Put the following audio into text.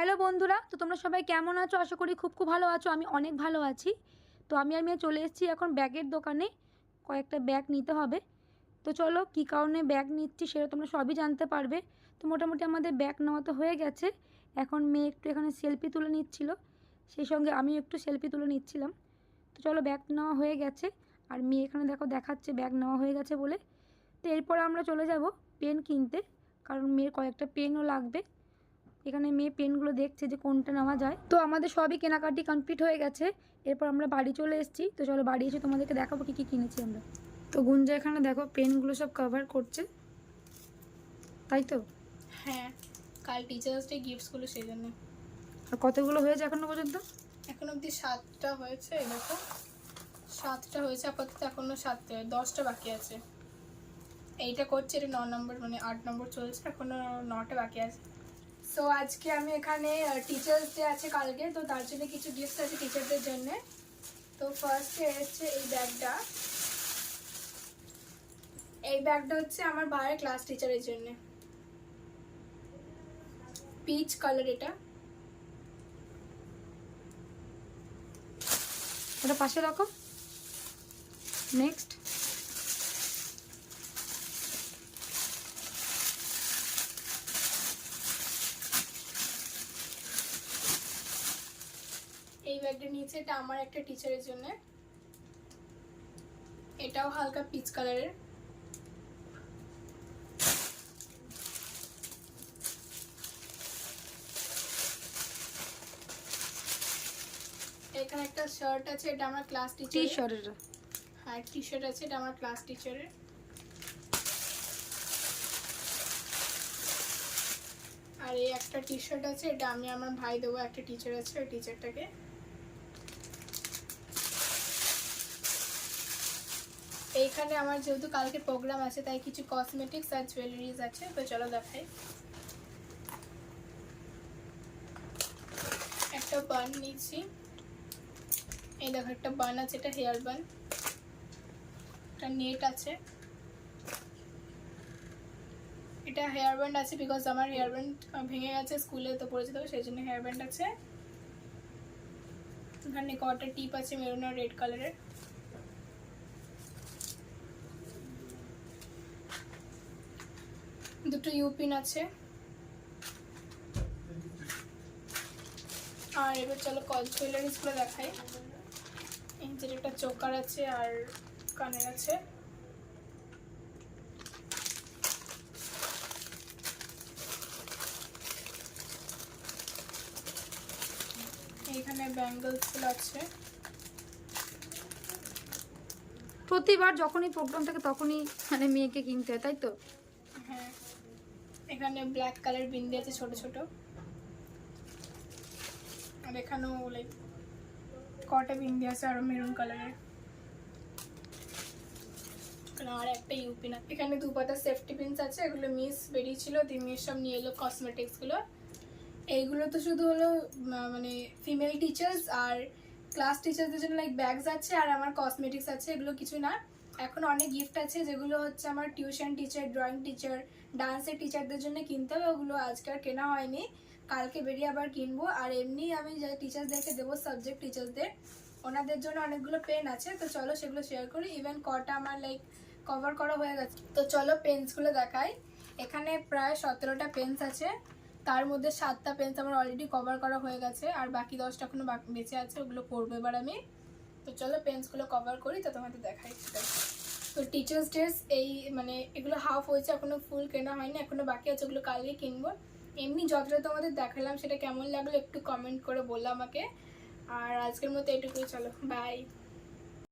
Hello বন্ধুরা, তো তোমরা সবাই কেমন আছো? আশা করি খুব ভালো আছো। আমি অনেক ভালো আছি। তো আমি আর মেয়ে চলে এসেছি এখন ব্যাগের দোকানে। কয়েকটা ব্যাগ নিতে হবে। তো চলো কী কারণে ব্যাগ নিচ্ছি সেটা তোমরা সবই জানতে পারবে। তো মোটামুটি আমাদের ব্যাগ নেওয়া তো হয়ে গেছে। এখন মেয়ে একটু এখানে সেলফি তুলে নিচ্ছিল, সেই সঙ্গে আমি একটু সেলফি তুলে নিচ্ছিলাম। তো চলো ব্যাগ নেওয়া হয়ে গেছে, আর মেয়ে এখানে দেখাচ্ছে ব্যাগ নেওয়া হয়ে গেছে বলে। তো এরপর আমরা চলে যাব পেন কিনতে, কারণ মেয়ের কয়েকটা পেনও লাগবে। এখানে মেয়ে পেনগুলো দেখছে যে কোনটা নেওয়া যায়। তো আমাদের সবই কেনাকাটি কমপ্লিট হয়ে গেছে। এরপর আমরা বাড়ি চলে এসেছি। তো চলো বাড়ি এসে তোমাদেরকে দেখাবো কী কী কিনেছি আমরা। তো গুঞ্জা এখানে দেখো পেনগুলো সব কভার করছে, তাই তো? হ্যাঁ, কাল টিচার্স ডে গিফটসগুলো সেই জন্য। আর কতগুলো হয়েছে এখনো পর্যন্ত? এখন অবধি 7টা হয়েছে। দেখো 7টা হয়েছে আপাতত, এখনো 10টা বাকি আছে। এইটা করছে, এটা 9 নম্বর, মানে 8 নম্বর চলছে, এখনো 9টা বাকি আছে। সো আজকে আমি এখানে টিচার্স ডে আছে কালকে, তো তার জন্য কিছু গিফটস আছে টিচারদের জন্য। তো ফার্স্টে এসেছে এই ব্যাগটা হচ্ছে আমার ভাইয়ের ক্লাস টিচারের জন্য। পিচ কালার এটা। ওটা পাশে রাখো। নেক্সট এই ব্যাগটা নিয়েছে, এটা আমার একটা টিচারের জন্য। এটাও হালকা পিচ কালারের। এখানে একটা শার্ট আছে, এটা আমার ক্লাস টিচারের। টি-শার্টের। হ্যাঁ, টি শার্ট আছে, এটা আমার ক্লাস টিচারের। আর এই একটা টি শার্ট আছে, এটা আমি আমার ভাই দেবো, একটা টিচার আছে ওই টিচারটাকে। এইখানে আমার যেহেতু কালকে প্রোগ্রাম আছে তাই কিছু কসমেটিক্স আর জুয়েলারিজ আছে, তো চলো দেখাই। একটা বান নিচ্ছি, এই দেখো একটা বান আছে, এটা হেয়ার বান। একটা নেট আছে, এটা হেয়ার ব্যান্ড আছে বিকজ আমার হেয়ার ব্যান্ড ভেঙে গেছে স্কুলে, তো পড়েছে, তবে সেই জন্য হেয়ার ব্যান্ড আছে। এখানে কটা টিপ আছে মেরুন আর রেড কালারের। দুটো ইউপিন আছে। আর এবার চলো জুয়েলারিসগুলো দেখাই। এই যে একটা চোকার আছে আর কানের আছে। এইখানে ব্যাঙ্গলসগুলো আছে। প্রতিবার যখনই প্রোগ্রাম থাকে তখনই মানে মেয়েকে কিনতে হয়, তাই তো? হ্যাঁ, এখানে ব্ল্যাক কালার বিন্দি আছে ছোট ছোট। আর এখানেও লাইক কটা বিন্দি আছে আরো মেরুন কালারের। আর একটা ইউপিন আছে। এখানে দুপাতা সেফটি পিনস আছে, এগুলো মিস বেরিয়েছিল, মিস সব নিয়ে এলো কসমেটিক্সগুলো। এইগুলো তো শুধু হলো মানে ফিমেল টিচার্স আর ক্লাস টিচারদের জন্য লাইক ব্যাগস আছে, আর আমার কসমেটিক্স আছে, এগুলো কিছু না। এখন অনেক গিফট আছে যেগুলো হচ্ছে আমার টিউশন টিচার, ড্রয়িং টিচার, ডান্সের টিচারদের জন্য কিনতে হবে। ওগুলো আজকে আর কেনা হয়নি, কালকে বেরিয়ে আবার কিনবো। আর এমনি আমি যে টিচার্সদেরকে দেবো, সাবজেক্ট টিচার্সদের, ওনাদের জন্য অনেকগুলো পেন আছে। তো চলো সেগুলো শেয়ার করি। ইভেন কটা আমার লাইক কভার করা হয়ে গেছে। তো চলো পেন্সগুলো দেখাই। এখানে প্রায় 17টা পেন্স আছে, তার মধ্যে 7টা পেন্স আমার অলরেডি কভার করা হয়ে গেছে, আর বাকি 10টা এখনো বেঁচে আছে, ওগুলো করবো এবার আমি। তো চলো পেন্সগুলো কভার করি, তো তোমাদের দেখাই। তো টিচার্স ডেস এই মানে এগুলো হাফ হয়েছে, এখনো ফুল কেনা হয়নি, এখনো বাকি আছে, ওগুলো কালকে কিনবো। এমনি যতটা তোমাদের দেখালাম সেটা কেমন লাগলো একটু কমেন্ট করে বললো আমাকে। আর আজকের মতো এটুকুই, চলো বাই।